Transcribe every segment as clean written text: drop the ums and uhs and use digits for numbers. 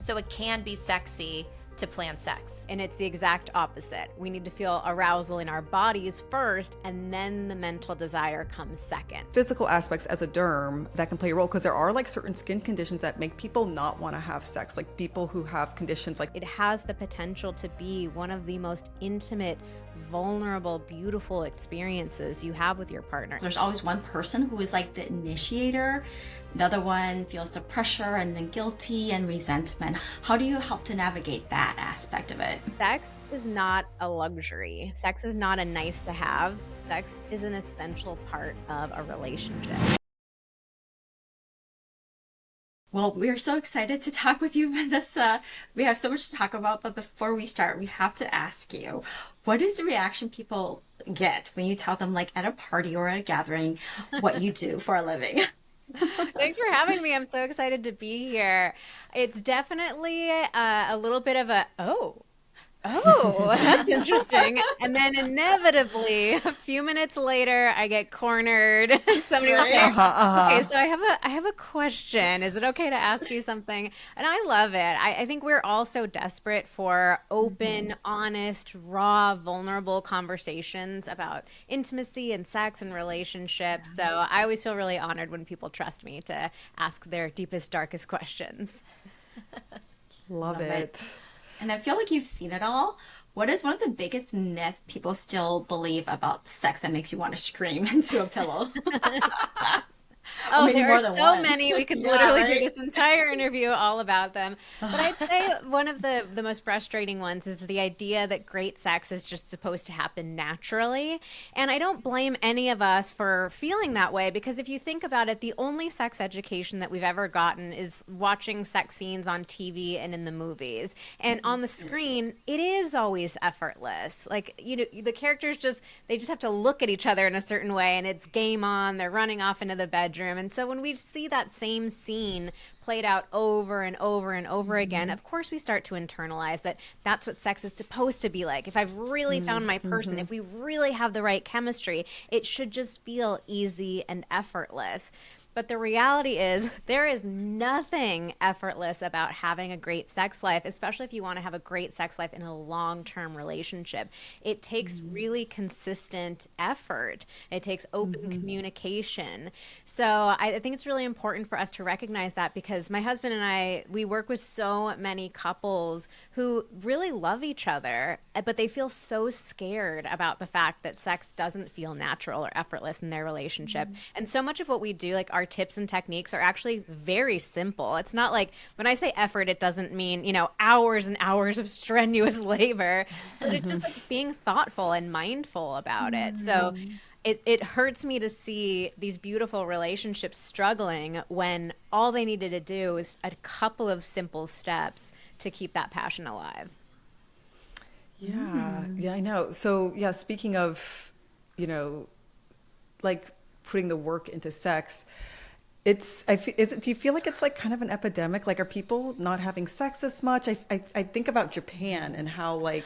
So it can be sexy to plan sex. And it's the exact opposite. We need to feel arousal in our bodies first, and then the mental desire comes second. Physical aspects as a derm that can play a role, because there are like certain skin conditions that make people not want to have sex, like people who have conditions like It has the potential to be one of the most intimate, vulnerable, beautiful experiences you have with your partner. There's always one person who is like the initiator. The other one feels the pressure and then guilty and resentment. How do you help to navigate that aspect of it? Sex is not a luxury. Sex is not a nice to have. Sex is an essential part of a relationship. Well, we're so excited to talk with you, Vanessa. We have so much to talk about, but before we start, we have to ask you, what is the reaction people get when you tell them, like at a party or at a gathering, what you do for a living? Thanks for having me. I'm so excited to be here. It's definitely a little bit of a, oh, that's interesting. And then inevitably, a few minutes later, I get cornered. Somebody will say, "Okay, so I have a question. Is it okay to ask you something?" And I love it. I think we're all so desperate for open, honest, raw, vulnerable conversations about intimacy and sex and relationships. So I always feel really honored when people trust me to ask their deepest, darkest questions. love it. And I feel like you've seen it all. What is one of the biggest myths people still believe about sex that makes you want to scream into a pillow? Oh, maybe there more are than so one. many. We could Yeah, literally do right? this entire interview all about them. But I'd say one of the most frustrating ones is the idea that great sex is just supposed to happen naturally. And I don't blame any of us for feeling that way, because if you think about it, the only sex education that we've ever gotten is watching sex scenes on TV and in the movies. And on the screen, it is always effortless. Like, you know, the characters they just have to look at each other in a certain way, and it's game on. They're running off into the bedroom. And so when we see that same scene played out over and over and over again, of course we start to internalize that that's what sex is supposed to be like. If I've really found my person, if we really have the right chemistry, it should just feel easy and effortless. But the reality is, there is nothing effortless about having a great sex life, especially if you want to have a great sex life in a long-term relationship. It takes really consistent effort. It takes open communication. So I think it's really important for us to recognize that, because my husband and I, we work with so many couples who really love each other, but they feel so scared about the fact that sex doesn't feel natural or effortless in their relationship. And so much of what we do, like our tips and techniques, are actually very simple. It's not like, when I say effort, it doesn't mean, you know, hours and hours of strenuous labor, but it's just like being thoughtful and mindful about it. So it hurts me to see these beautiful relationships struggling when all they needed to do is a couple of simple steps to keep that passion alive. Yeah, yeah, I know. So, yeah, speaking of, like putting the work into sex, do you feel like it's like kind of an epidemic? Like, are people not having sex as much? I think about Japan and how like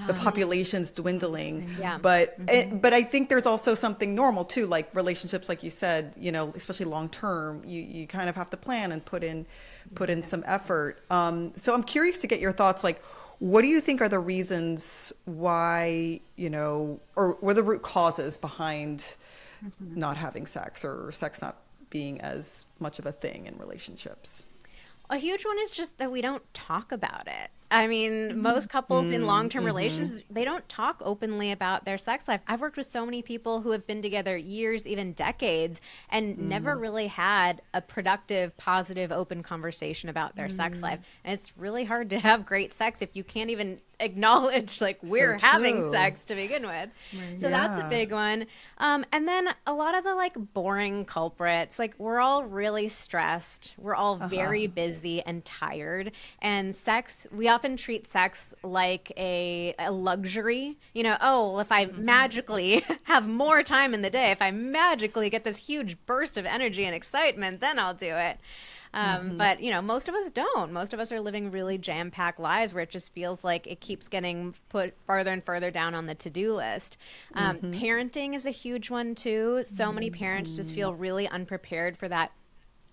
the population's dwindling. Yeah. But I think there's also something normal too, like relationships, like you said, especially long term, you kind of have to plan and put in some effort. So I'm curious to get your thoughts. Like, what do you think are the reasons why, or what are the root causes behind not having sex, or sex not being as much of a thing in relationships? A huge one is just that we don't talk about it. I mean, most couples in long-term relations, they don't talk openly about their sex life. I've worked with so many people who have been together years, even decades, and never really had a productive, positive, open conversation about their sex life. And it's really hard to have great sex if you can't even acknowledge like we're having true. sex to begin with. So that's a Yeah. big one. And then a lot of the like boring culprits, like we're all really stressed. We're all very busy and tired. And sex, we often treat sex like a luxury. Oh, if I magically have more time in the day, if I magically get this huge burst of energy and excitement, then I'll do it. But most of us don't. Most of us are living really jam-packed lives where it just feels like it keeps getting put farther and further down on the to-do list. Parenting is a huge one too. So many parents just feel really unprepared for that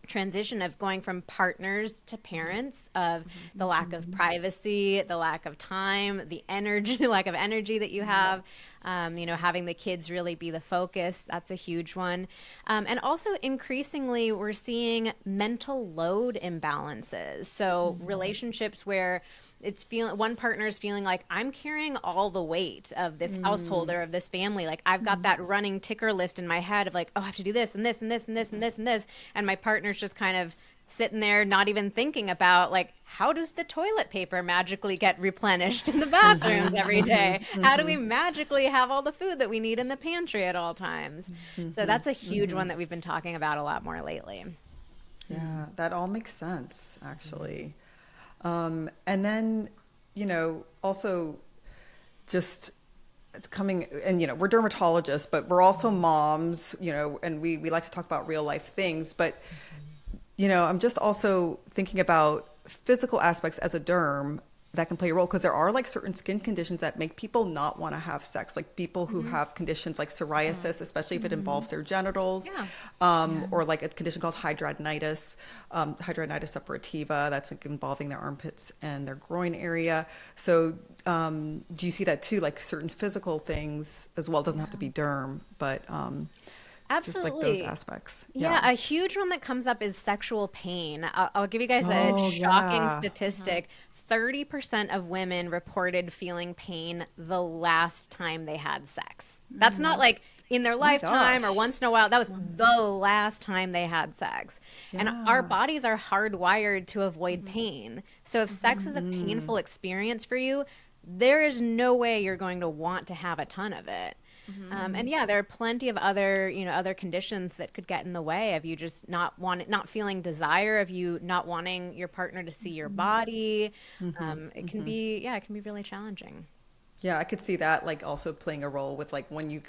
transition of going from partners to parents, of the lack of privacy, the lack of time, the energy, lack of energy that you have, having the kids really be the focus. That's a huge one. And also increasingly, we're seeing mental load imbalances. So relationships where one partner's feeling like, I'm carrying all the weight of this household or of this family. Like, I've got that running ticker list in my head of like, oh, I have to do this and this and this and this and this and this. And my partner's just kind of sitting there not even thinking about like, how does the toilet paper magically get replenished in the bathrooms every day? How do we magically have all the food that we need in the pantry at all times? So that's a huge one that we've been talking about a lot more lately. Yeah, that all makes sense, actually. And then, also just it's coming, and, we're dermatologists, but we're also moms, and we like to talk about real life things. But, I'm just also thinking about physical aspects as a derm that can play a role, because there are like certain skin conditions that make people not want to have sex, like people who have conditions like psoriasis, especially if it involves their genitals, or like a condition called hidradenitis suppurativa, that's like involving their armpits and their groin area. So do you see that too, like certain physical things as well? It doesn't have to be derm, but Absolutely. just like those aspects. Yeah, a huge one that comes up is sexual pain. I'll give you guys a shocking statistic. 30% of women reported feeling pain the last time they had sex. That's not like in their lifetime or once in a while. That was the last time they had sex. And our bodies are hardwired to avoid pain. So if sex is a painful experience for you, there is no way you're going to want to have a ton of it. And there are plenty of other, other conditions that could get in the way of you just not feeling desire, of you not wanting your partner to see your body. It can be really challenging. Yeah, I could see that like also playing a role with like when you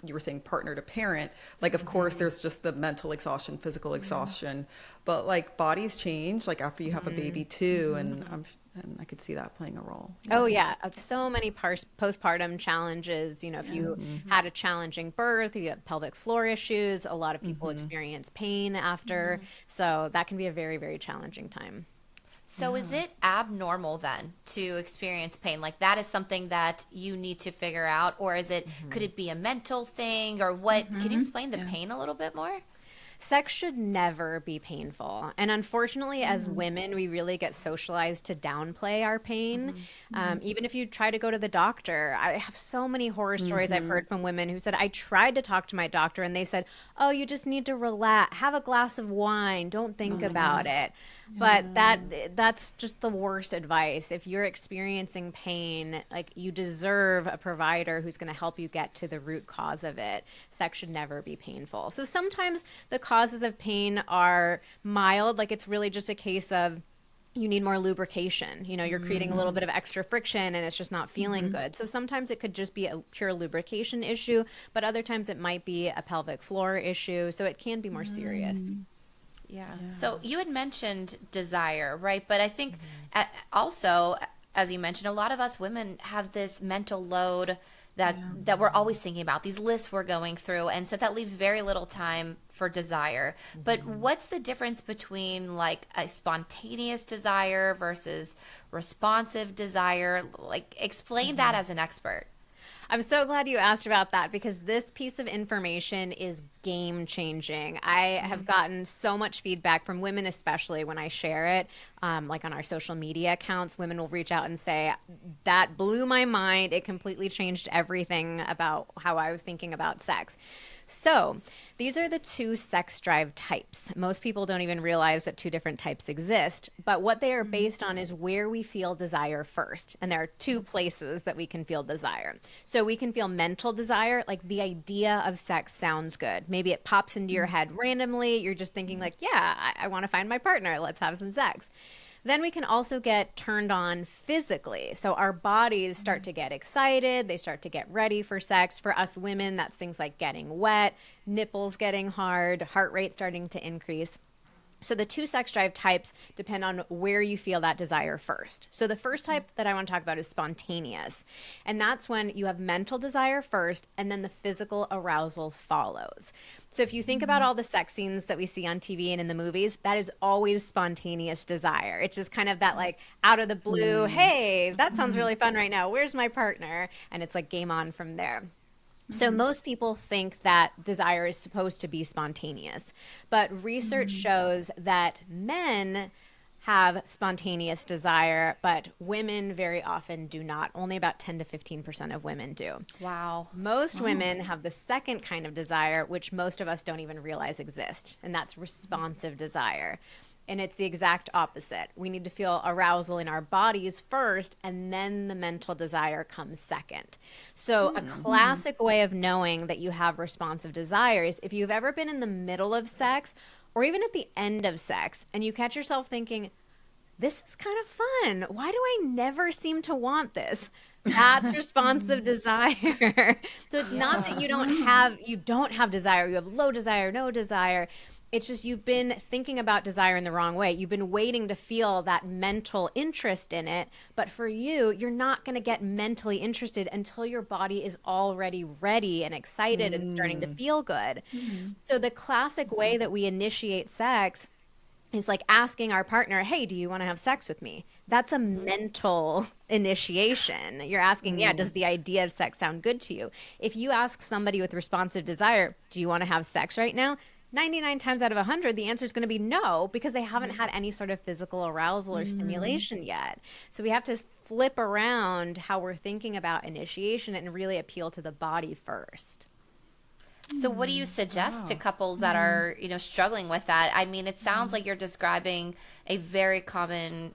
were saying partner to parent, like of course there's just the mental exhaustion, physical exhaustion, but like bodies change like after you have a baby too, and I could see that playing a role. Oh yeah, so many postpartum challenges. If you had a challenging birth, you have pelvic floor issues. A lot of people experience pain after, so that can be a very, very challenging time. So is it abnormal then to experience pain? Like that is something that you need to figure out, or is it, could it be a mental thing, or what? Can you explain the pain a little bit more? Sex should never be painful. And unfortunately, as women, we really get socialized to downplay our pain. Even if you try to go to the doctor, I have so many horror stories I've heard from women who said, I tried to talk to my doctor and they said, oh, you just need to relax, have a glass of wine, don't think about it. But that's just the worst advice. If you're experiencing pain, like you deserve a provider who's going to help you get to the root cause of it. Sex should never be painful. So sometimes the causes of pain are mild, like it's really just a case of you need more lubrication. You're creating a little bit of extra friction and it's just not feeling good. So sometimes it could just be a pure lubrication issue, but other times it might be a pelvic floor issue. So it can be more serious. Yeah. So you had mentioned desire, right? But I think also, as you mentioned, a lot of us women have this mental load that we're always thinking about, these lists we're going through. And so that leaves very little time for desire. But what's the difference between like a spontaneous desire versus responsive desire? Like explain that as an expert. I'm so glad you asked about that, because this piece of information is game changing. I have gotten so much feedback from women, especially when I share it, like on our social media accounts. Women will reach out and say, that blew my mind. It completely changed everything about how I was thinking about sex. So these are the two sex drive types. Most people don't even realize that two different types exist, but what they are based on is where we feel desire first. And there are two places that we can feel desire. So we can feel mental desire, like the idea of sex sounds good. Maybe it pops into your head randomly. You're just thinking like, yeah, I want to find my partner. Let's have some sex. Then we can also get turned on physically. So our bodies start to get excited. They start to get ready for sex. For us women, that's things like getting wet, nipples getting hard, heart rate starting to increase. So the two sex drive types depend on where you feel that desire first. So the first type that I want to talk about is spontaneous. And that's when you have mental desire first and then the physical arousal follows. So if you think about all the sex scenes that we see on TV and in the movies, that is always spontaneous desire. It's just kind of that like out of the blue, hey, that sounds really fun right now. Where's my partner? And it's like game on from there. So most people think that desire is supposed to be spontaneous, but research shows that men have spontaneous desire, but women very often do not. Only about 10 to 15% of women do. Wow. Most women have the second kind of desire, which most of us don't even realize exists, and that's responsive desire. And it's the exact opposite. We need to feel arousal in our bodies first, and then the mental desire comes second. So a classic way of knowing that you have responsive desire is if you've ever been in the middle of sex or even at the end of sex and you catch yourself thinking, this is kind of fun. Why do I never seem to want this? That's responsive desire. So it's not that you don't have desire. You have low desire, no desire. It's just you've been thinking about desire in the wrong way. You've been waiting to feel that mental interest in it. But for you, you're not going to get mentally interested until your body is already ready and excited and starting to feel good. So the classic way that we initiate sex is like asking our partner, hey, do you want to have sex with me? That's a mental initiation. You're asking, yeah, does the idea of sex sound good to you? If you ask somebody with responsive desire, do you want to have sex right now? 99 times out of 100, the answer is going to be no, because they haven't had any sort of physical arousal or stimulation yet. So we have to flip around how we're thinking about initiation and really appeal to the body first. So what do you suggest to couples that are, struggling with that? I mean, it sounds like you're describing a very common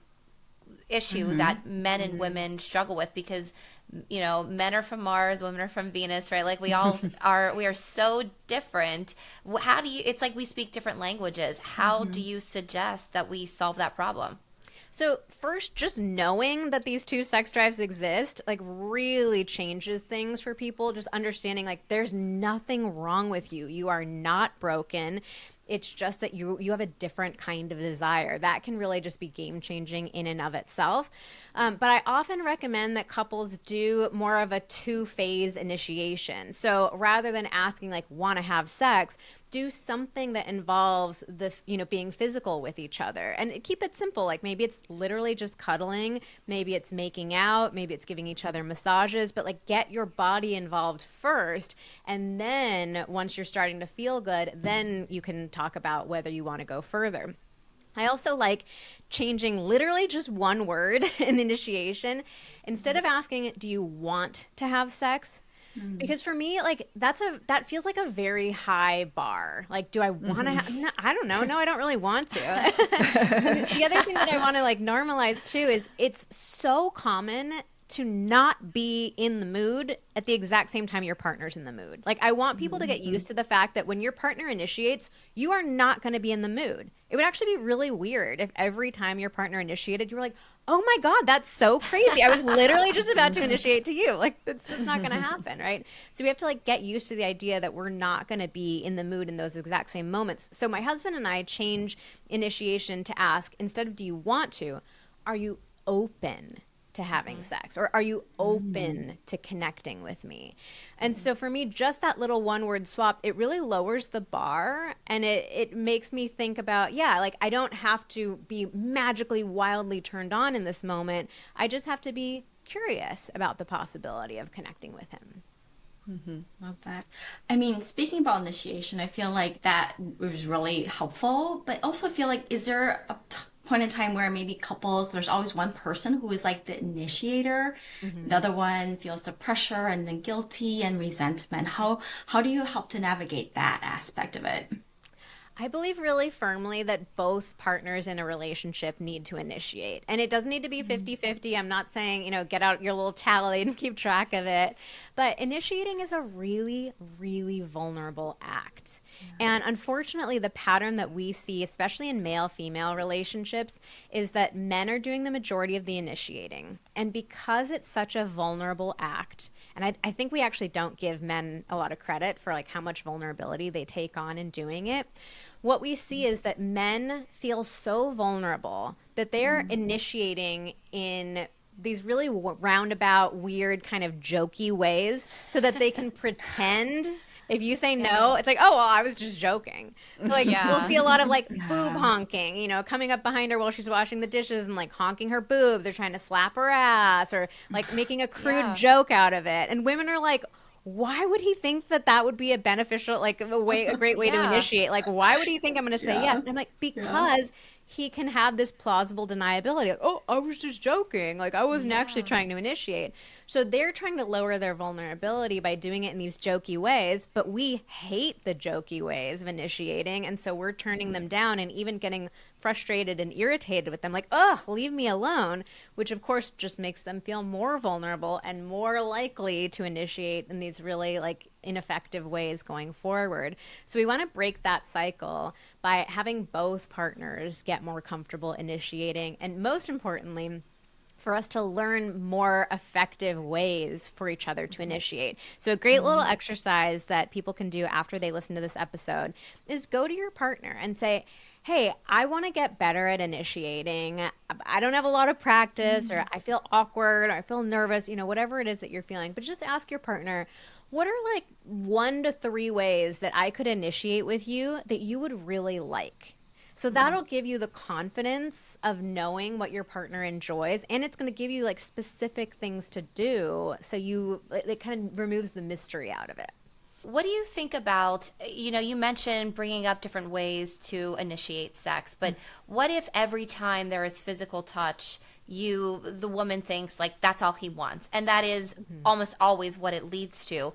issue that men and women struggle with because men are from Mars, women are from Venus, right? Like we all we are so different. How do you, it's like we speak different languages. How do you suggest that we solve that problem? So first, just knowing that these two sex drives exist, like really changes things for people. Just understanding like there's nothing wrong with you. You are not broken. It's just that you have a different kind of desire. That can really just be game changing in and of itself. But I often recommend that couples do more of a 2-phase initiation. So rather than asking like, want to have sex, do something that involves being physical with each other and keep it simple. Like maybe it's literally just cuddling, maybe it's making out, maybe it's giving each other massages, but like get your body involved first. And then once you're starting to feel good, then you can talk about whether you want to go further. I also like changing literally just one word in the initiation. Instead of asking, do you want to have sex? Because for me, like that feels like a very high bar. Like, do I want to have? No, I don't know. No, I don't really want to. The other thing that I want to like normalize too is it's so common to not be in the mood at the exact same time your partner's in the mood. Like I want people to get used to the fact that when your partner initiates, you are not going to be in the mood. It would actually be really weird if every time your partner initiated, you were like, oh my God, that's so crazy. I was literally just about to initiate to you. Like that's just not going to happen, right? So we have to like get used to the idea that we're not going to be in the mood in those exact same moments. So my husband and I change initiation to ask, instead of do you want to, are you open to having sex, or are you open to connecting with me? And so for me, just that little one word swap, it really lowers the bar, and it makes me think about, like I don't have to be magically wildly turned on in this moment. I just have to be curious about the possibility of connecting with him. Love that. I mean, speaking about initiation, I feel like that was really helpful, but also feel like, is there a point in time where maybe couples, there's always one person who is like the initiator, the other one feels the pressure and then guilty and resentment? How do you help to navigate that aspect of it? I believe really firmly that both partners in a relationship need to initiate. And it doesn't need to be 50-50. I'm not saying, get out your little tally and keep track of it. But initiating is a really, really vulnerable act. And unfortunately, the pattern that we see, especially in male-female relationships, is that men are doing the majority of the initiating. And because it's such a vulnerable act, and I think we actually don't give men a lot of credit for like how much vulnerability they take on in doing it. What we see is that men feel so vulnerable that they're initiating in these really roundabout, weird, kind of jokey ways so that they can pretend. If you say no, it's like, oh, well, I was just joking. So, like, you'll see a lot of like boob honking, you know, coming up behind her while she's washing the dishes and like honking her boobs or trying to slap her ass or like making a crude joke out of it. And women are like, why would he think that that would be a beneficial, like a great way to initiate? Like, why would he think I'm going to say yes? And I'm like, because he can have this plausible deniability. Like, oh, I was just joking. Like, I wasn't actually trying to initiate. So they're trying to lower their vulnerability by doing it in these jokey ways, but we hate the jokey ways of initiating. And so we're turning them down and even getting frustrated and irritated with them. Like, ugh, leave me alone, which of course just makes them feel more vulnerable and more likely to initiate in these really like ineffective ways going forward. So we want to break that cycle by having both partners get more comfortable initiating. And most importantly, for us to learn more effective ways for each other to initiate. So a great little exercise that people can do after they listen to this episode is go to your partner and say, hey, I want to get better at initiating. I don't have a lot of practice, or I feel awkward, or I feel nervous, you know, whatever it is that you're feeling. But just ask your partner, what are like 1 to 3 ways that I could initiate with you that you would really like? So that'll give you the confidence of knowing what your partner enjoys, and it's going to give you like specific things to do. So it kind of removes the mystery out of it. What do you think about, you know, you mentioned bringing up different ways to initiate sex, but what if every time there is physical touch, the woman thinks like that's all he wants, and that is almost always what it leads to?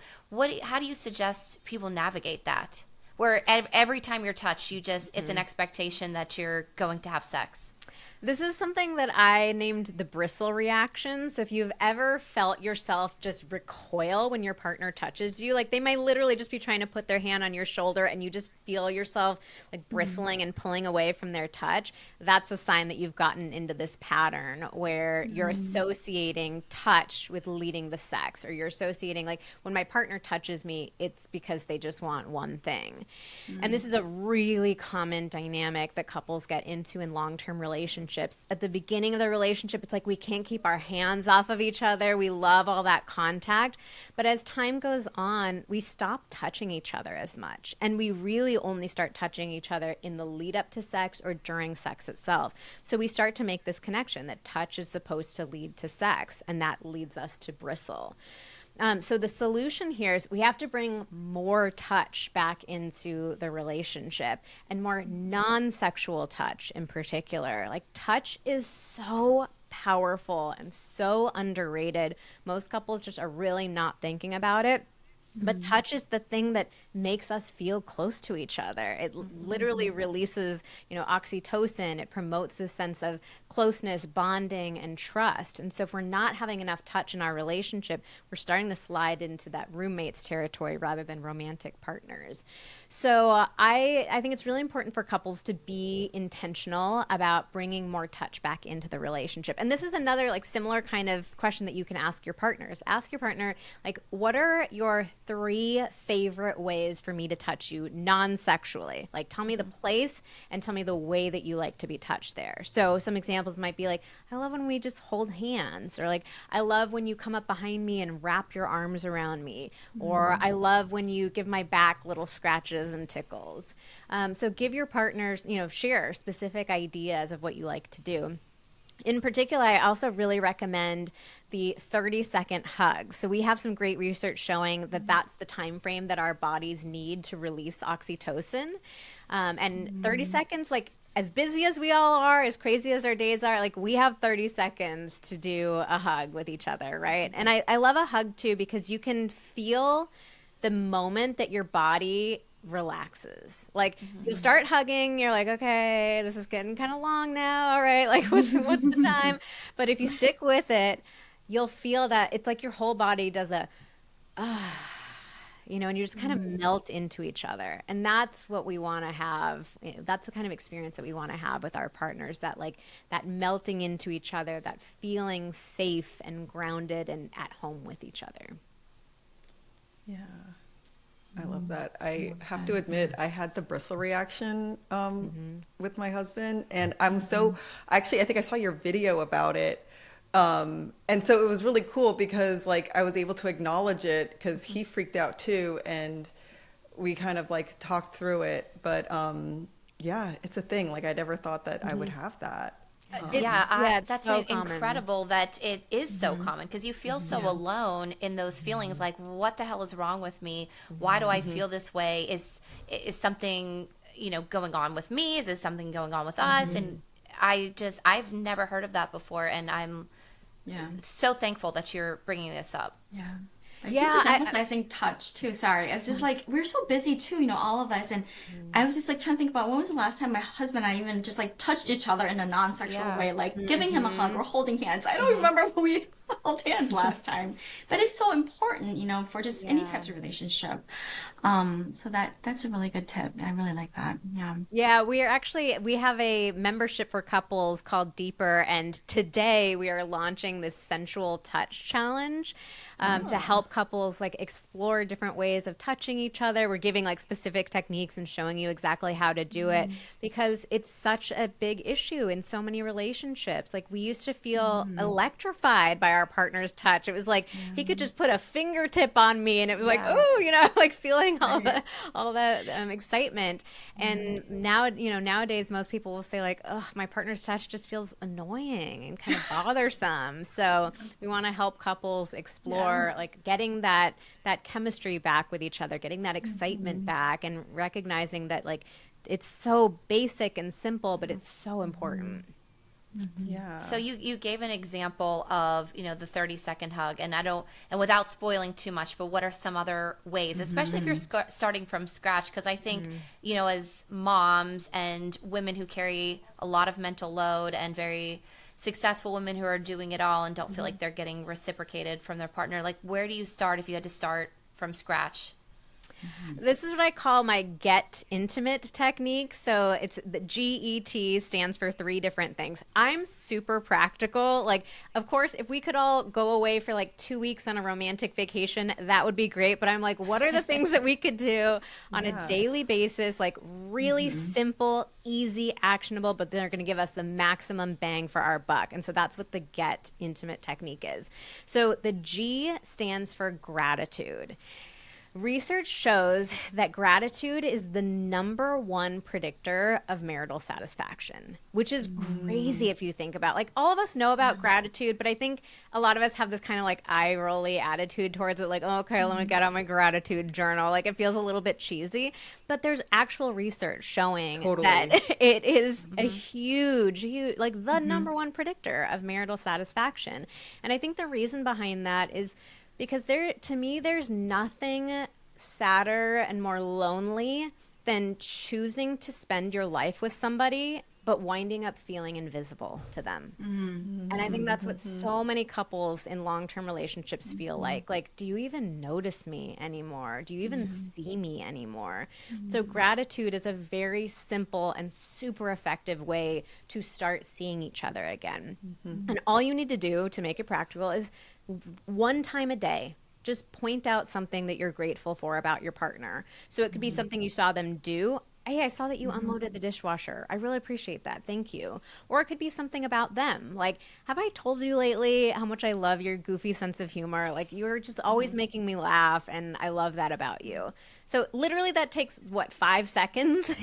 How do you suggest people navigate that? Where every time you're touched, it's an expectation that you're going to have sex. This is something that I named the bristle reaction. So if you've ever felt yourself just recoil when your partner touches you, like they might literally just be trying to put their hand on your shoulder and you just feel yourself like bristling and pulling away from their touch, that's a sign that you've gotten into this pattern where you're associating touch with leading the sex, or you're associating like when my partner touches me, it's because they just want one thing. And this is a really common dynamic that couples get into in long-term relationships. At the beginning of the relationship, it's like we can't keep our hands off of each other. We love all that contact. But as time goes on, we stop touching each other as much. And we really only start touching each other in the lead up to sex or during sex itself. So we start to make this connection that touch is supposed to lead to sex, and that leads us to bristle. So the solution here is we have to bring more touch back into the relationship, and more non-sexual touch in particular. Like touch is so powerful and so underrated. Most couples just are really not thinking about it. But touch is the thing that makes us feel close to each other. It literally releases, oxytocin. It promotes this sense of closeness, bonding, and trust. And so if we're not having enough touch in our relationship, we're starting to slide into that roommates territory rather than romantic partners. So I think it's really important for couples to be intentional about bringing more touch back into the relationship. And this is another similar kind of question that you can ask your partners. Ask your partner, what are your 3 favorite ways for me to touch you non-sexually? Tell me the place and tell me the way that you like to be touched there. So some examples might be I love when we just hold hands, or I love when you come up behind me and wrap your arms around me, or I love when you give my back little scratches and tickles. So give your partners, share specific ideas of what you like to do. In particular, I also really recommend the 30-second hug. So we have some great research showing that that's the time frame that our bodies need to release oxytocin. And 30 seconds, as busy as we all are, as crazy as our days are, we have 30 seconds to do a hug with each other, right? And I love a hug too, because you can feel the moment that your body relaxes. You'll start hugging, you're okay, this is getting kind of long now, all right, what's the time? But if you stick with it, you'll feel that it's your whole body does a and you just kind of melt into each other. And that's what we want to have. That's the kind of experience that we want to have with our partners, that like that melting into each other, that feeling safe and grounded and at home with each other. Yeah. I love that. I have to admit, I had the bristle reaction with my husband, and I'm so actually, I think I saw your video about it. And so it was really cool because like I was able to acknowledge it because he freaked out too, and we kind of like talked through it. But yeah, it's a thing. Like I never thought that I would have that. That's so so common. incredible that it is so common, because you feel so alone in those feelings. Like, what the hell is wrong with me? Why do I feel this way? Is something going on with me? Is there something going on with us? And I've never heard of that before, and I'm so thankful that you're bringing this up. Yeah. I think just emphasizing touch too. Sorry. It's just like, we're so busy too, all of us. And I was just like trying to think about when was the last time my husband and I even just like touched each other in a non-sexual way, like giving him a hug or holding hands. I don't remember when we held hands last time, but it's so important, for just any types of relationship. So that's a really good tip. I really like that. Yeah. Yeah, we have a membership for couples called Deeper, and today we are launching this sensual touch challenge to help couples like explore different ways of touching each other. We're giving like specific techniques and showing you exactly how to do it, because it's such a big issue in so many relationships. Like we used to feel electrified by our partner's touch. It was like he could just put a fingertip on me and it was like, oh, like feeling all that excitement. And now, nowadays most people will say like, oh, my partner's touch just feels annoying and kind of bothersome. So we want to help couples explore like getting that chemistry back with each other, getting that excitement back, and recognizing that like it's so basic and simple, but it's so important. Yeah. So you gave an example of, the 30-second hug, and without spoiling too much, but what are some other ways, especially if you're starting from scratch? Because I think, as moms and women who carry a lot of mental load, and very successful women who are doing it all and don't feel like they're getting reciprocated from their partner, like where do you start if you had to start from scratch? This is what I call my get intimate technique. So it's the GET stands for 3 different things. I'm super practical. Like, of course, if we could all go away for like 2 weeks on a romantic vacation, that would be great. But I'm like, what are the things that we could do on a daily basis? Like really simple, easy, actionable, but they're going to give us the maximum bang for our buck. And so that's what the get intimate technique is. So the G stands for gratitude. Research shows that gratitude is the #1 predictor of marital satisfaction, which is crazy if you think about. Like, all of us know about gratitude, but I think a lot of us have this kind of like eye-rolly attitude towards it, like, oh, okay, let me get out my gratitude journal. Like, it feels a little bit cheesy, but there's actual research showing that it is a huge, like the #1 predictor of marital satisfaction. And I think the reason behind that is because to me, there's nothing sadder and more lonely than choosing to spend your life with somebody, but winding up feeling invisible to them. And I think that's what so many couples in long-term relationships feel like. Like, do you even notice me anymore? Do you even see me anymore? So gratitude is a very simple and super effective way to start seeing each other again. And all you need to do to make it practical is 1 time a day, just point out something that you're grateful for about your partner. So it could be something you saw them do. Hey, I saw that you unloaded the dishwasher. I really appreciate that. Thank you. Or it could be something about them. Like, have I told you lately how much I love your goofy sense of humor? Like, you're just always making me laugh, and I love that about you. So literally that takes, 5 seconds,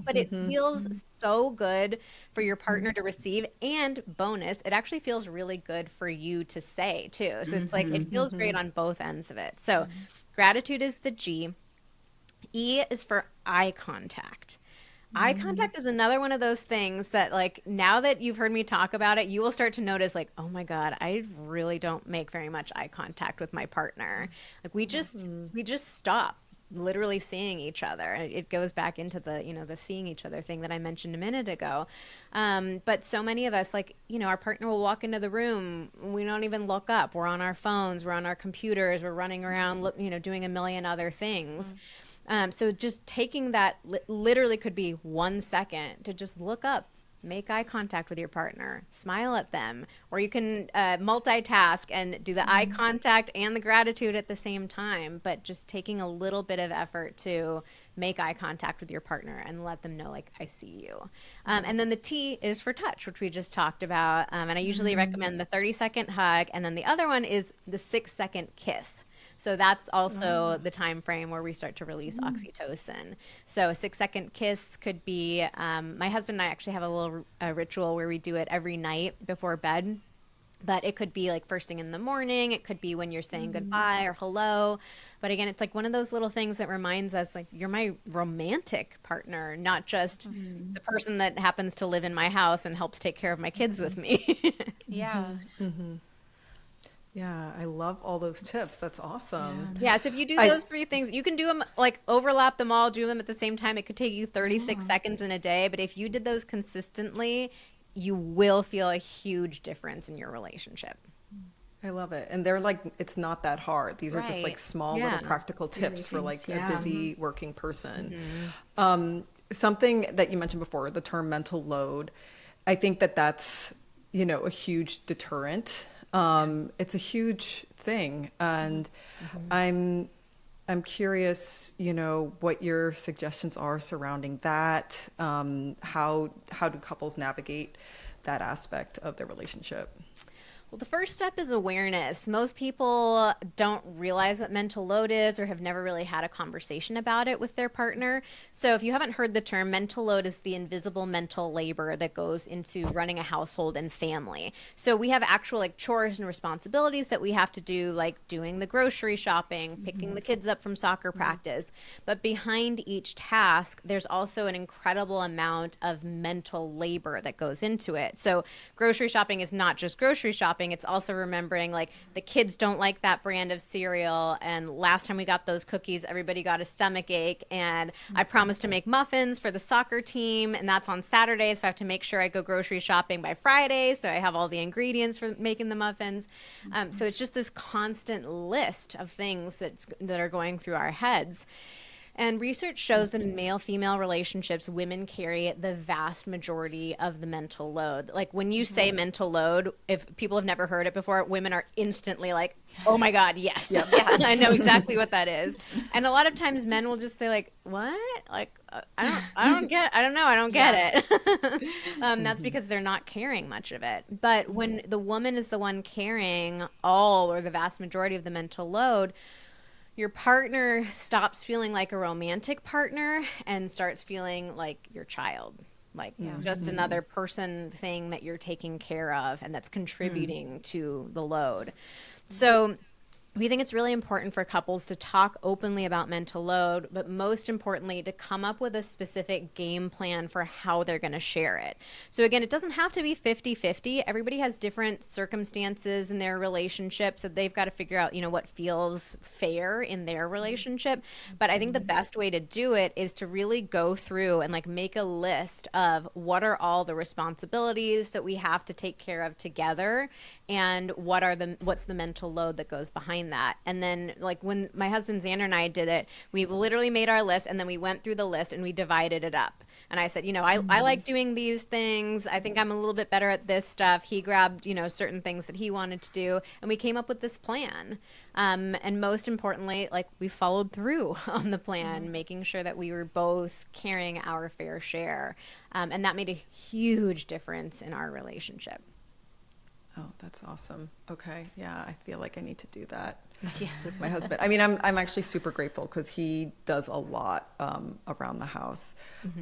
but it feels so good for your partner to receive. And bonus, it actually feels really good for you to say too. So it's like, it feels great on both ends of it. So gratitude is the G. E is for eye contact. Eye contact is another one of those things that, like, now that you've heard me talk about it, you will start to notice, like, oh my God, I really don't make very much eye contact with my partner. Like, we just stop. literally seeing each other. And it goes back into the, the seeing each other thing that I mentioned a minute ago. But so many of us, like, our partner will walk into the room. We don't even look up. We're on our phones. We're on our computers. We're running around, doing a million other things. So just taking that literally could be 1 second to just look up, make eye contact with your partner, smile at them, or you can multitask and do the eye contact and the gratitude at the same time, but just taking a little bit of effort to make eye contact with your partner and let them know, like, I see you. And then the T is for touch, which we just talked about. And I usually recommend the 30-second hug. And then the other one is the 6-second kiss. So that's also the time frame where we start to release oxytocin. So a 6-second kiss could be, my husband and I actually have a little ritual where we do it every night before bed. But it could be like first thing in the morning. It could be when you're saying goodbye or hello. But again, it's like one of those little things that reminds us, like, you're my romantic partner, not just the person that happens to live in my house and helps take care of my kids with me. Yeah. Yeah, I love all those tips. That's awesome. Yeah, so if you do those 3 things, you can do them, like, overlap them all, do them at the same time. It could take you 36 seconds in a day, but if you did those consistently, you will feel a huge difference in your relationship. I love it. And they're like, it's not that hard. These are just like small little practical tips for like a busy working person. Something that you mentioned before, the term mental load, I think that that's, a huge deterrent. It's a huge thing. And I'm curious, what your suggestions are surrounding that. How do couples navigate that aspect of their relationship? Well, the first step is awareness. Most people don't realize what mental load is or have never really had a conversation about it with their partner. So if you haven't heard the term, mental load is the invisible mental labor that goes into running a household and family. So we have actual, like, chores and responsibilities that we have to do, like doing the grocery shopping, picking the kids up from soccer practice. But behind each task, there's also an incredible amount of mental labor that goes into it. So grocery shopping is not just grocery shopping. It's also remembering, like, the kids don't like that brand of cereal, and last time we got those cookies, everybody got a stomach ache, and I promised to make muffins for the soccer team, and that's on Saturday, so I have to make sure I go grocery shopping by Friday, so I have all the ingredients for making the muffins. So it's just this constant list of things that are going through our heads. And research shows that in male-female relationships, women carry the vast majority of the mental load. Like, when you say mental load, if people have never heard it before, women are instantly like, oh my God, yes. Yes. I know exactly what that is. And a lot of times men will just say, like, what? Like, I don't get it. That's because they're not carrying much of it. But when the woman is the one carrying all or the vast majority of the mental load, your partner stops feeling like a romantic partner and starts feeling like your child, like just another person thing that you're taking care of and that's contributing to the load. So we think it's really important for couples to talk openly about mental load, but most importantly, to come up with a specific game plan for how they're going to share it. So again, it doesn't have to be 50-50. Everybody has different circumstances in their relationship, so they've got to figure out, what feels fair in their relationship. But I think the best way to do it is to really go through and, like, make a list of what are all the responsibilities that we have to take care of together, and what's the mental load that goes behind that. And then, like, when my husband Xander and I did it, we literally made our list, and then we went through the list and we divided it up. And I said, I like doing these things. I think I'm a little bit better at this stuff. He grabbed, certain things that he wanted to do, and we came up with this plan. And most importantly, like, we followed through on the plan, making sure that we were both carrying our fair share. And that made a huge difference in our relationship. Oh, that's awesome. Okay. Yeah, I feel like I need to do that with my husband. I mean, I'm actually super grateful because he does a lot around the house.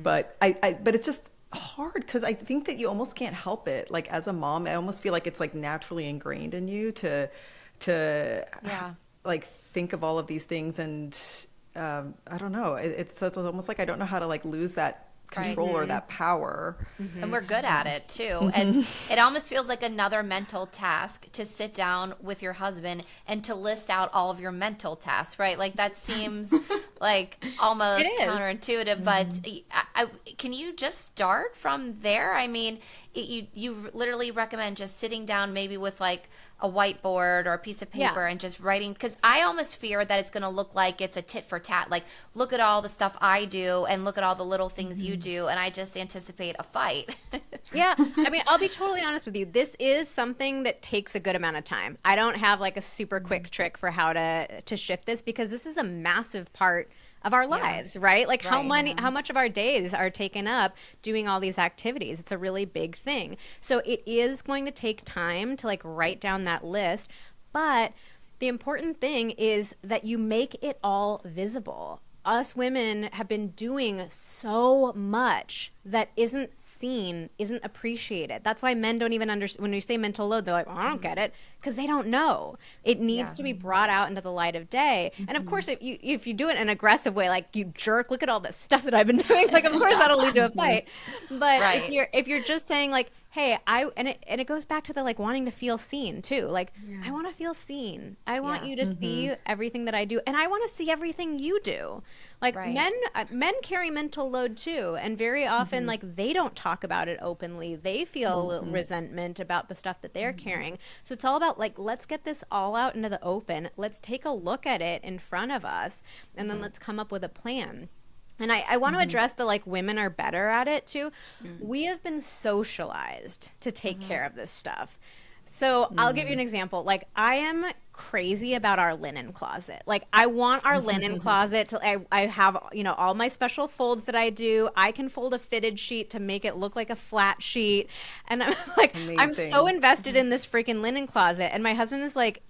But but it's just hard because I think that you almost can't help it. Like, as a mom, I almost feel like it's, like, naturally ingrained in you to like, think of all of these things. And I don't know. It's almost like I don't know how to, like, lose that control or that power. And we're good at it too. And it almost feels like another mental task to sit down with your husband and to list out all of your mental tasks, right? Like, that seems like almost It is. counterintuitive. But can you just start from there? I mean, you literally recommend just sitting down maybe with like a whiteboard or a piece of paper Yeah. and just writing, because I almost fear that it's going to look like it's a tit for tat, like look at all the stuff I do and look at all the little things you do, and I just anticipate a fight. Yeah, I mean, I'll be totally honest with you. This is something that takes a good amount of time. I don't have like a super quick trick for how to shift this, because this is a massive part of our lives, right? Like how much of our days are taken up doing all these activities. It's a really big thing. So it is going to take time to like write down that list, but the important thing is that you make it all visible. Us women have been doing so much that isn't seen, isn't appreciated. That's why men don't even understand. When you say mental load, they're like, I don't get it, because they don't know. It needs to be brought out into the light of day. And of course, if you do it in an aggressive way, like you jerk, look at all the stuff that I've been doing, like of course that'll lead to a fight. But if you're just saying like, hey, and it goes back to the like wanting to feel seen too. Like I want to feel seen. I want you to see everything that I do, and I want to see everything you do. Like men carry mental load too, and very often like they don't talk about it openly. They feel a little resentment about the stuff that they're carrying. So it's all about like, let's get this all out into the open. Let's take a look at it in front of us, and then let's come up with a plan. And I want to address the like women are better at it too. We have been socialized to take care of this stuff. So I'll give you an example. Like I am crazy about our linen closet. Like I want our linen closet to, I have, you know, all my special folds that I do. I can fold a fitted sheet to make it look like a flat sheet. And I'm like, I'm so invested in this freaking linen closet. And my husband is like,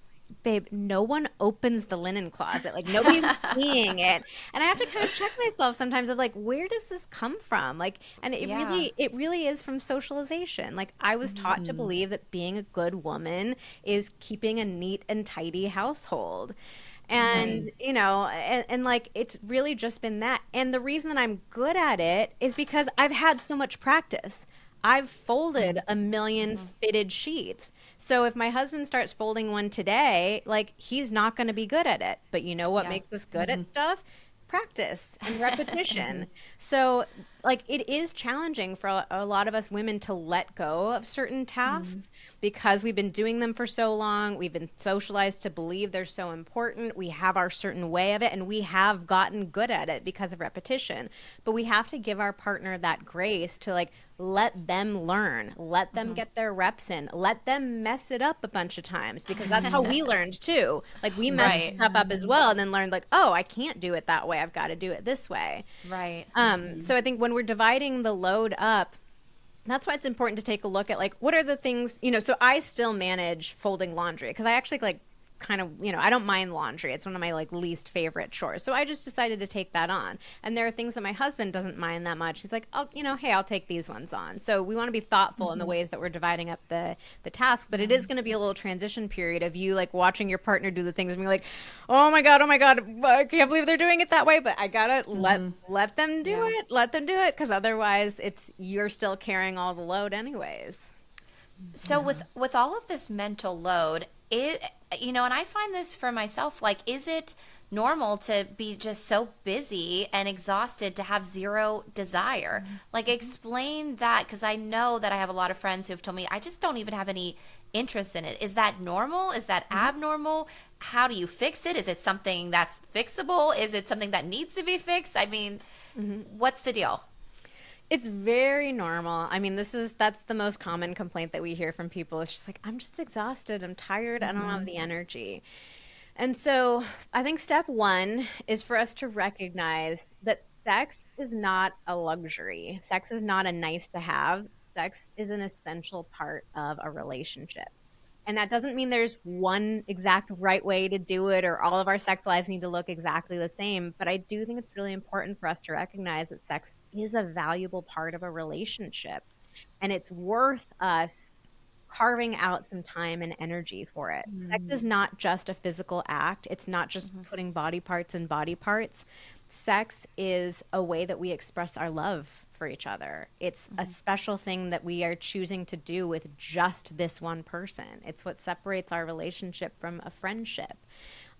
babe, no one opens the linen closet. Like nobody's seeing it. And I have to kind of check myself sometimes of like, where does this come from? Like, and it really is from socialization. Like I was taught to believe that being a good woman is keeping a neat and tidy household. And, you know, and like, it's really just been that. And the reason that I'm good at it is because I've had so much practice. I've folded a million fitted sheets. So if my husband starts folding one today, like he's not going to be good at it. But you know what makes us good at stuff? Practice and repetition. So like it is challenging for a lot of us women to let go of certain tasks because we've been doing them for so long. We've been socialized to believe they're so important. We have our certain way of it, and we have gotten good at it because of repetition. But we have to give our partner that grace to like let them learn, let them get their reps in, let them mess it up a bunch of times, because that's how we learned too. Like we messed stuff up as well, and then learned like, oh, I can't do it that way. I've got to do it this way. Right. So I think when we're dividing the load up, that's why it's important to take a look at like, what are the things, you know, so I still manage folding laundry because I actually like kind of, you know, I don't mind laundry. It's one of my like least favorite chores. So I just decided to take that on. And there are things that my husband doesn't mind that much. He's like, oh, you know, hey, I'll take these ones on. So we want to be thoughtful in the ways that we're dividing up the task, but it is going to be a little transition period of you like watching your partner do the things and being like, oh my God, I can't believe they're doing it that way. But I gotta let them do it. Let them do it. Cause otherwise you're still carrying all the load anyways. So with all of this mental load, you know, and I find this for myself, like, is it normal to be just so busy and exhausted to have zero desire? Like, explain that, because I know that I have a lot of friends who have told me, I just don't even have any interest in it. Is that normal? Is that abnormal? How do you fix it? Is it something that's fixable? Is it something that needs to be fixed? I mean, what's the deal? It's very normal. I mean, that's the most common complaint that we hear from people. It's just like, I'm just exhausted. I'm tired. I don't have the energy. And so I think step one is for us to recognize that sex is not a luxury. Sex is not a nice to have. Sex is an essential part of a relationship. And that doesn't mean there's one exact right way to do it or all of our sex lives need to look exactly the same. But I do think it's really important for us to recognize that sex is a valuable part of a relationship. And it's worth us carving out some time and energy for it. Sex is not just a physical act. It's not just putting body parts in body parts. Sex is a way that we express our love for each other. It's a special thing that we are choosing to do with just this one person. It's what separates our relationship from a friendship.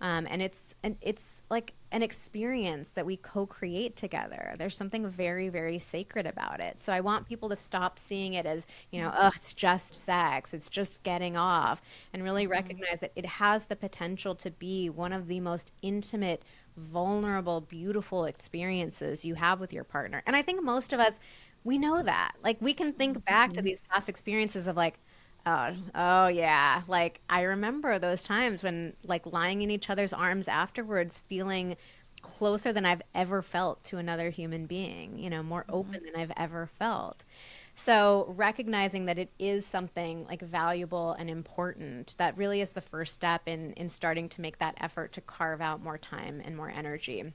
And it's like an experience that we co-create together. There's something very, very sacred about it. So I want people to stop seeing it as, oh, it's just sex, it's just getting off, and really recognize that it has the potential to be one of the most intimate, vulnerable, beautiful experiences you have with your partner. And I think most of us, we know that. Like, we can think back to these past experiences of like, oh yeah. Like, I remember those times when, like, lying in each other's arms afterwards, feeling closer than I've ever felt to another human being, more open than I've ever felt. So recognizing that it is something like valuable and important, that really is the first step in starting to make that effort to carve out more time and more energy.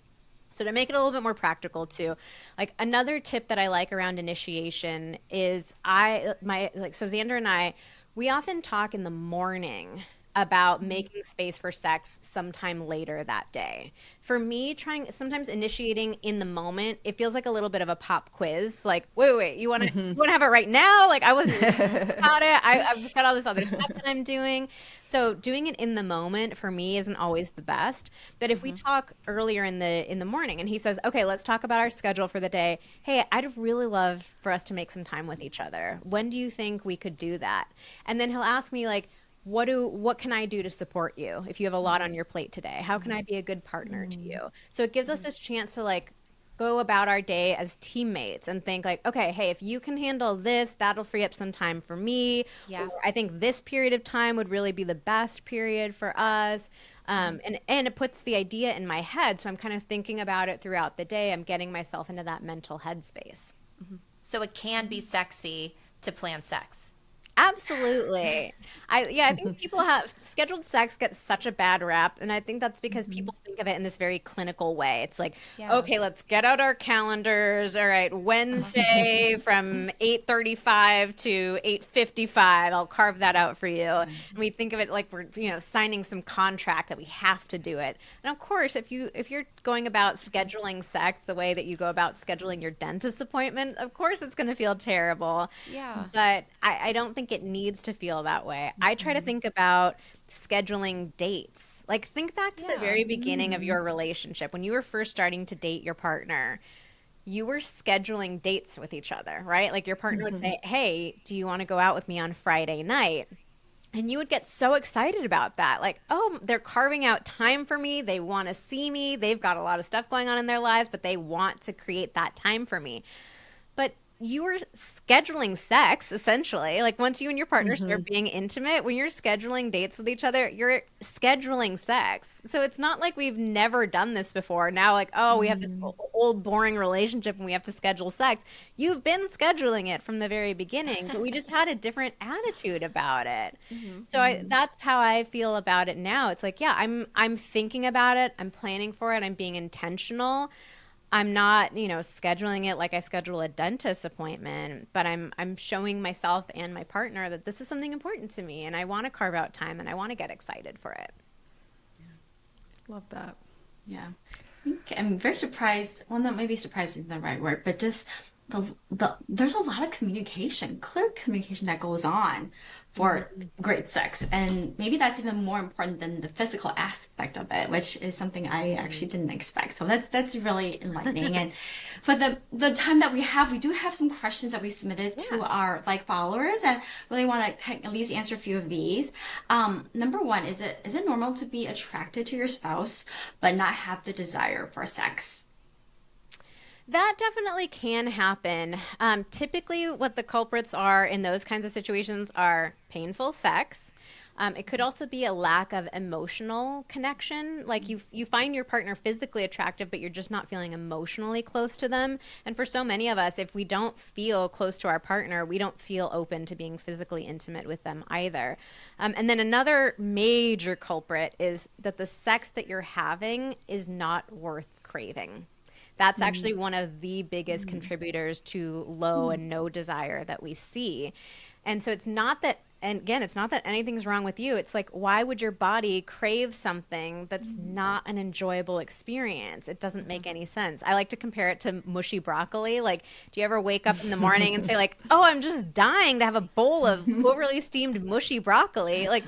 So to make it a little bit more practical too, like another tip that I like around initiation is so Xander and I, we often talk in the morning about making space for sex sometime later that day. For me, sometimes initiating in the moment, it feels like a little bit of a pop quiz. Like, wait, you want to have it right now? Like, I wasn't thinking about it. I've got all this other stuff that I'm doing. So doing it in the moment for me isn't always the best. But if we talk earlier in the morning and he says, okay, let's talk about our schedule for the day. Hey, I'd really love for us to make some time with each other. When do you think we could do that? And then he'll ask me, like, what can I do to support you if you have a lot on your plate today? How can I be a good partner to you? So it gives us this chance to, like, go about our day as teammates and think like, okay, hey, if you can handle this, that'll free up some time for me. Yeah. Or I think this period of time would really be the best period for us. And it puts the idea in my head. So I'm kind of thinking about it throughout the day. I'm getting myself into that mental headspace. So it can be sexy to plan sex. Absolutely. I think people have scheduled sex gets such a bad rap, and I think that's because people think of it in this very clinical way. It's like, okay, let's get out our calendars. All right, Wednesday from 8:35 to 8:55. I'll carve that out for you. And we think of it like we're, signing some contract that we have to do it. And of course, if you're going about scheduling sex the way that you go about scheduling your dentist appointment, of course it's going to feel terrible. Yeah. But I don't think it needs to feel that way. I try to think about scheduling dates. Like, think back to the very beginning of your relationship. When you were first starting to date your partner, you were scheduling dates with each other, right? Like, your partner would say, hey, do you want to go out with me on Friday night? And you would get so excited about that. Like, oh, they're carving out time for me. They want to see me. They've got a lot of stuff going on in their lives, but they want to create that time for me. But you were scheduling sex, essentially. Like, once you and your partner start being intimate, when you're scheduling dates with each other, you're scheduling sex. So it's not like we've never done this before. Now, like, oh, we have this old boring relationship and we have to schedule sex. You've been scheduling it from the very beginning, but we just had a different attitude about it. So that's how I feel about it now. It's like, yeah, I'm thinking about it. I'm planning for it. I'm being intentional. I'm not, scheduling it like I schedule a dentist appointment, but I'm showing myself and my partner that this is something important to me and I want to carve out time and I want to get excited for it. Love that. Yeah. I think I'm very surprised. Well, not maybe surprised isn't the right word, but just there's a lot of communication, clear communication that goes on for great sex. And maybe that's even more important than the physical aspect of it, which is something I actually didn't expect. So that's really enlightening. And for the time that we do have some questions that we submitted to our followers, and really want to at least answer a few of these. Number one, is it normal to be attracted to your spouse but not have the desire for sex? That definitely can happen. Typically, what the culprits are in those kinds of situations are painful sex. It could also be a lack of emotional connection. Like, you find your partner physically attractive, but you're just not feeling emotionally close to them. And for so many of us, if we don't feel close to our partner, we don't feel open to being physically intimate with them either. And then another major culprit is that the sex that you're having is not worth craving. That's actually one of the biggest contributors to low and no desire that we see. And so it's not that and again, it's not that anything's wrong with you. It's like, why would your body crave something that's not an enjoyable experience? It doesn't make any sense. I like to compare it to mushy broccoli. Like, do you ever wake up in the morning and say like, oh, I'm just dying to have a bowl of overly steamed mushy broccoli? Like,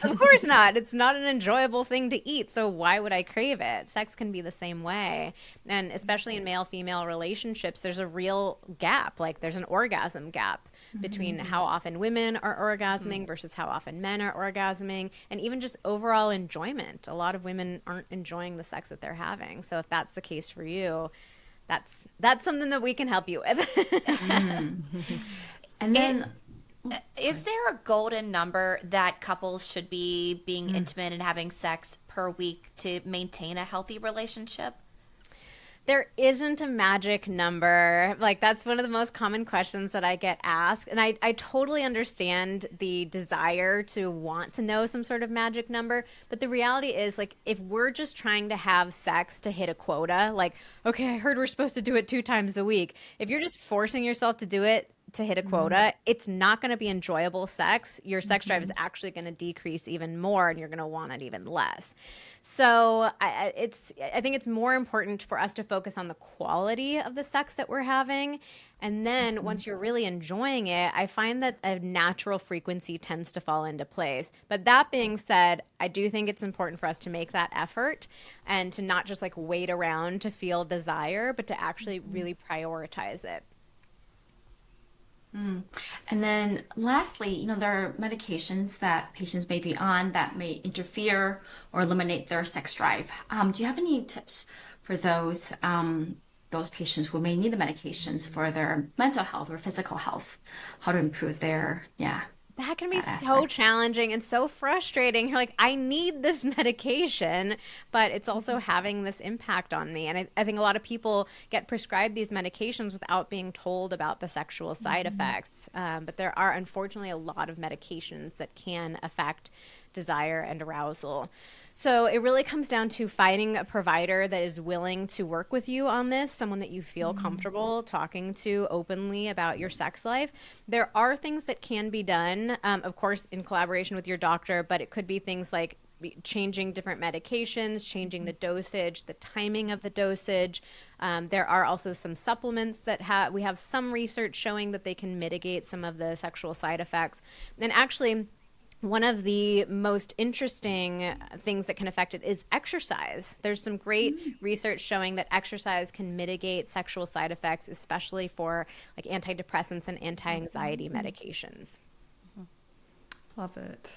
of course not. It's not an enjoyable thing to eat. So why would I crave it? Sex can be the same way. And especially in male-female relationships, there's a real gap. Like there's an orgasm gap between how often women are orgasming versus how often men are orgasming, and even just overall enjoyment. A lot of women aren't enjoying the sex that they're having. So if that's the case for you, that's something that we can help you with. And then is there a golden number that couples should be being intimate and having sex per week to maintain a healthy relationship? There isn't a magic number. Like that's one of the most common questions that I get asked. And I totally understand the desire to want to know some sort of magic number. But the reality is like, if we're just trying to have sex to hit a quota, like, okay, I heard we're supposed to do it 2 times a week. If you're just forcing yourself to do it to hit a quota, it's not going to be enjoyable sex. Your sex drive is actually going to decrease even more, and you're going to want it even less. So I think it's more important for us to focus on the quality of the sex that we're having. And then once you're really enjoying it, I find that a natural frequency tends to fall into place. But that being said, I do think it's important for us to make that effort and to not just like wait around to feel desire, but to actually really prioritize it. And then lastly, there are medications that patients may be on that may interfere or eliminate their sex drive. Do you have any tips for those patients who may need the medications for their mental health or physical health? How to improve their, That can be that so aspect. challenging and so frustrating. You're like, I need this medication, but it's also having this impact on me. And I think a lot of people get prescribed these medications without being told about the sexual side effects. But there are unfortunately a lot of medications that can affect desire and arousal. So it really comes down to finding a provider that is willing to work with you on this, someone that you feel comfortable talking to openly about your sex life. There are things that can be done, of course, in collaboration with your doctor, but it could be things like changing different medications, changing the dosage, the timing of the dosage. There are also some supplements that we have some research showing that they can mitigate some of the sexual side effects. And actually, one of the most interesting things that can affect it is exercise. There's some great research showing that exercise can mitigate sexual side effects, especially for like antidepressants and anti-anxiety medications. Love it.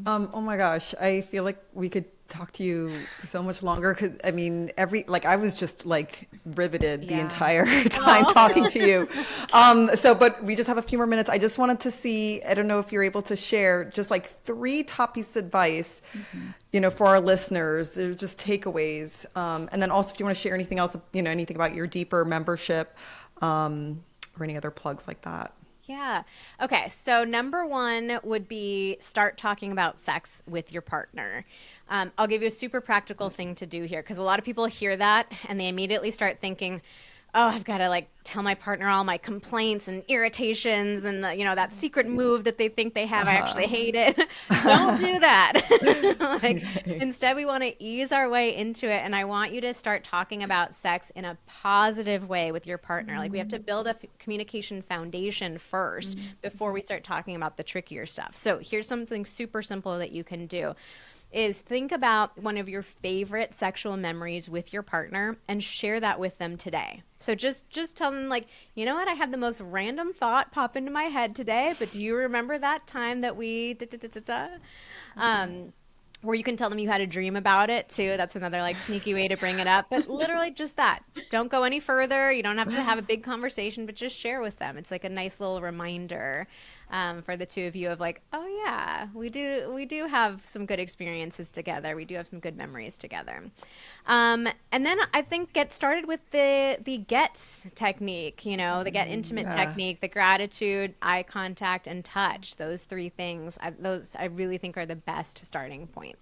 Oh my gosh, I feel like we could talk to you so much longer. Cause I mean, I was just like riveted the entire time talking to you. But we just have a few more minutes. I just wanted to see, I don't know if you're able to share just like 3 top pieces of advice, for our listeners. They're just takeaways. And then also if you want to share anything else, anything about your deeper membership, or any other plugs like that. Yeah. Okay. So number 1 would be start talking about sex with your partner. I'll give you a super practical thing to do here because a lot of people hear that and they immediately start thinking, oh, I've got to like tell my partner all my complaints and irritations and that secret move that they think they have. I actually hate it. Don't do that. Instead, we want to ease our way into it. And I want you to start talking about sex in a positive way with your partner. Like we have to build a communication foundation first before we start talking about the trickier stuff. So here's something super simple that you can do. Is think about one of your favorite sexual memories with your partner and share that with them today. So just tell them like, you know what, I had the most random thought pop into my head today, but do you remember that time that we or you can tell them you had a dream about it too. That's another like sneaky way to bring it up. But literally just that. Don't go any further. You don't have to have a big conversation, but just share with them. It's like a nice little reminder for the two of you of like, oh yeah, we do have some good experiences together. We do have some good memories together. And then I think get started with the GET technique, the get intimate technique, the gratitude, eye contact, and touch. Those 3 things, I really think are the best starting points.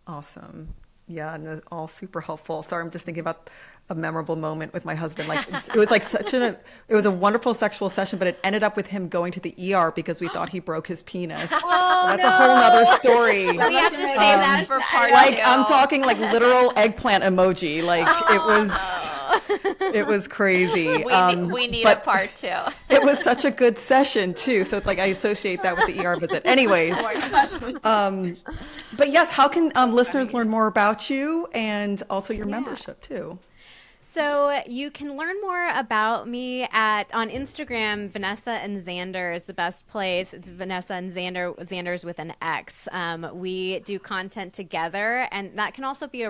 Awesome. Yeah, and all super helpful. Sorry, I'm just thinking about a memorable moment with my husband. Like it was like it was a wonderful sexual session, but it ended up with him going to the ER because we thought he broke his penis. That's a whole nother story. We have to save that for part Like two. I'm talking like literal eggplant emoji. Like it was crazy. We need a but part two. it was such a good session too. So it's like I associate that with the ER visit. Anyways, but yes, how can listeners learn more about you and also your membership too? So you can learn more about me on Instagram. Vanessa and Xander is the best place. It's Vanessa and Xander. Xander's with an X. We do content together, and that can also be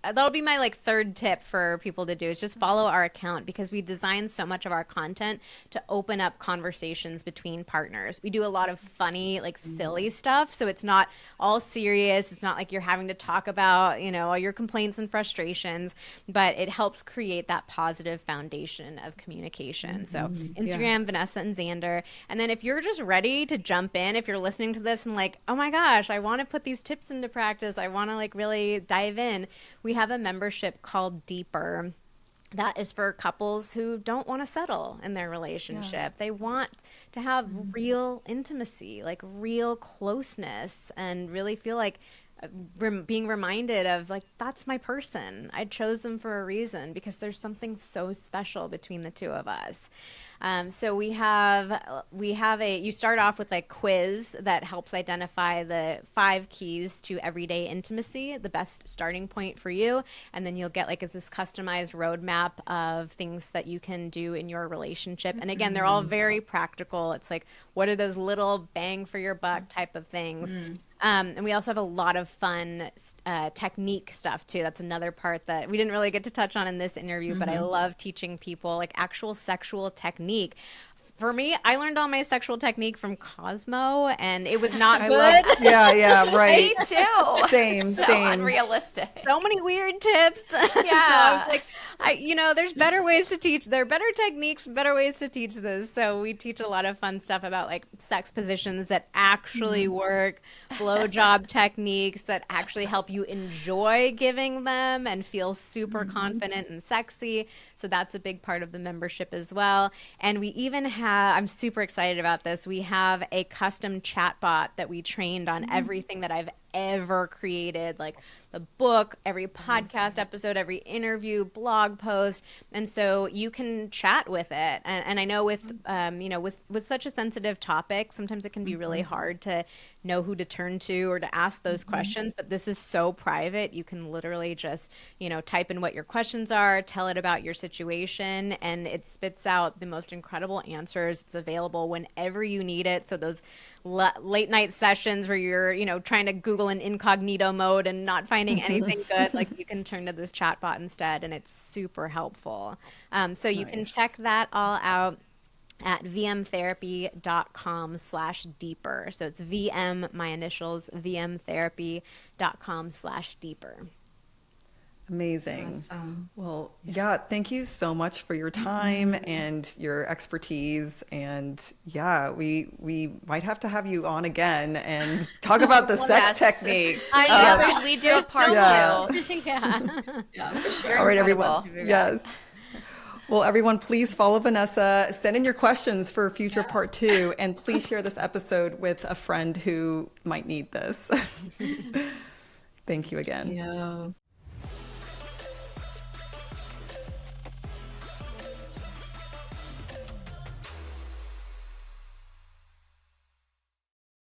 that'll be my like third tip for people to do is just follow our account because we design so much of our content to open up conversations between partners. We do a lot of funny, like silly stuff, so it's not all serious. It's not like you're having to talk about all your complaints and frustrations, but it helps create that positive foundation of communication. So Instagram, Vanessa and Xander. And then if you're just ready to jump in, if you're listening to this and like, oh my gosh, I want to put these tips into practice, I want to like really dive in, we have a membership called Deeper. That is for couples who don't want to settle in their relationship. Yeah. They want to have real intimacy, like real closeness, and really feel like being reminded of like, that's my person. I chose them for a reason because there's something so special between the two of us. So we have you start off with a quiz that helps identify the 5 keys to everyday intimacy, the best starting point for you. And then you'll get like this customized roadmap of things that you can do in your relationship. And again, they're all very practical. It's like, what are those little bang for your buck type of things? And we also have a lot of fun technique stuff too. That's another part that we didn't really get to touch on in this interview, but I love teaching people like actual sexual technique. For me, I learned all my sexual technique from Cosmo, and it was not good. Yeah, right. Me too. Same. Unrealistic. So many weird tips. Yeah. So I was like, there's better ways to teach. There are better techniques, better ways to teach this. So we teach a lot of fun stuff about like sex positions that actually work, blowjob techniques that actually help you enjoy giving them and feel super confident and sexy. So that's a big part of the membership as well. And we even I'm super excited about this. We have a custom chatbot that we trained on everything that I've ever created, like the book, every podcast episode, every interview, blog post. And so you can chat with it. And I know with such a sensitive topic, sometimes it can be really hard to know who to turn to or to ask those questions, but this is so private. You can literally just, type in what your questions are, tell it about your situation, and it spits out the most incredible answers. It's available whenever you need it. So those late night sessions where you're, trying to Google in incognito mode and not finding anything good, like you can turn to this chatbot instead, and it's super helpful. So you can check that all out at vmtherapy.com/deeper. So it's VM, my initials, vmtherapy.com/deeper. Amazing. Awesome. Well, yeah, thank you so much for your time and your expertise. And yeah, we might have to have you on again and talk about the sex techniques. We do a part two. Yeah, for sure. All right, everyone. Yes. Well, everyone, please follow Vanessa. Send in your questions for future part 2, and please share this episode with a friend who might need this. Thank you again. Yeah.